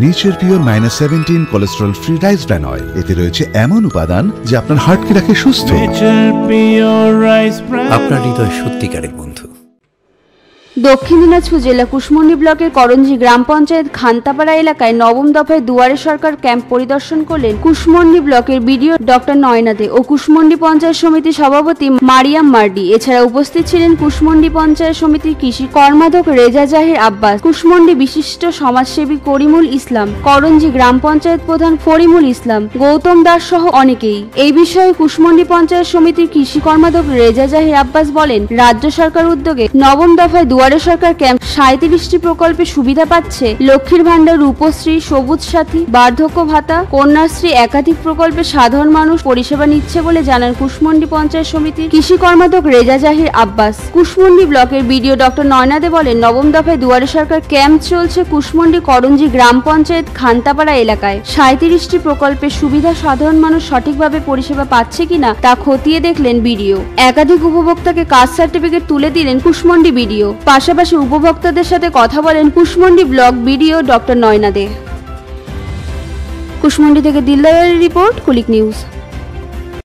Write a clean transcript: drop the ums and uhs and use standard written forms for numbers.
Nature pure -17 cholesterol free rice bran oil. এতে রয়েছে এমন উপাদান যা আপনার হার্টকে রাখে সুস্থ। আপনার হৃদয় সত্যিকারের বন্ধু। দক্ষিণ দিনাজপুর জেলা কুশমন্ডি ব্লকের করঞ্জি গ্রাম পঞ্চায়েত খান্তাপাড়া এলাকায় নবম দফায় দুয়ারে সরকার ক্যাম্প পরিদর্শন করলেন কুশমন্ডি ব্লকের বিডিও ডক্টর নয়না দে ও কুশমন্ডি পঞ্চায়েত সমিতির সভাপতি মারিয়াম মার্ডি। এছাড়া উপস্থিত ছিলেন কুশমন্ডি পঞ্চায়েত সমিতির কৃষি কর্মাধ্যক্ষ রেজা জাহির আব্বাস, কুশমন্ডি বিশিষ্ট সমাজসেবী করিমুল ইসলাম, করঞ্জি গ্রাম পঞ্চায়েত প্রধান ফরিমুল ইসলাম, গৌতম দাস সহ অনেকেই। এই বিষয়ে কুশমন্ডি পঞ্চায়েত সমিতির কৃষি কর্মাধ্যক্ষ রেজা জাহির আব্বাস বলেন, রাজ্য সরকার উদ্যোগে নবম দফায় দুয়ারে সরকার ক্যাম্প 37টি প্রকল্পে সুবিধা পাচ্ছে। লক্ষ্মীর ভান্ডার, রূপশ্রী, সবুজ সাথী, বার্ধক্য ভাতা, কন্যাশ্রী একাধিক প্রকল্পে সাধারণ মানুষ পরিষেবা নিচ্ছে বলে জানান কুশমন্ডি পঞ্চায়েত সমিতির কৃষি কর্মাধ্যক্ষ রেজা জাহির আব্বাস। কুশমন্ডি ব্লকের বিডিও ডক্টর নয়না দে বলেন, নবম দফায় দুয়ারে সরকার ক্যাম্প চলছে কুশমন্ডি করঞ্জি গ্রাম পঞ্চায়েত খান্তাপাড়া এলাকায়। 37টি প্রকল্পের সুবিধা সাধারণ মানুষ সঠিকভাবে পরিষেবা পাচ্ছে কিনা তা খতিয়ে দেখলেন বিডিও। একাধিক উপভোক্তাকে কাস্ট সার্টিফিকেট তুলে দিলেন কুশমন্ডি বিডিও। পাশাপাশি উপভোক্তাদের সাথে কথা বলেন Kushmandi block BDO doctor Nayana Dey. Kushmandi থেকে দিলদারের রিপোর্ট, কুলিক নিউজ।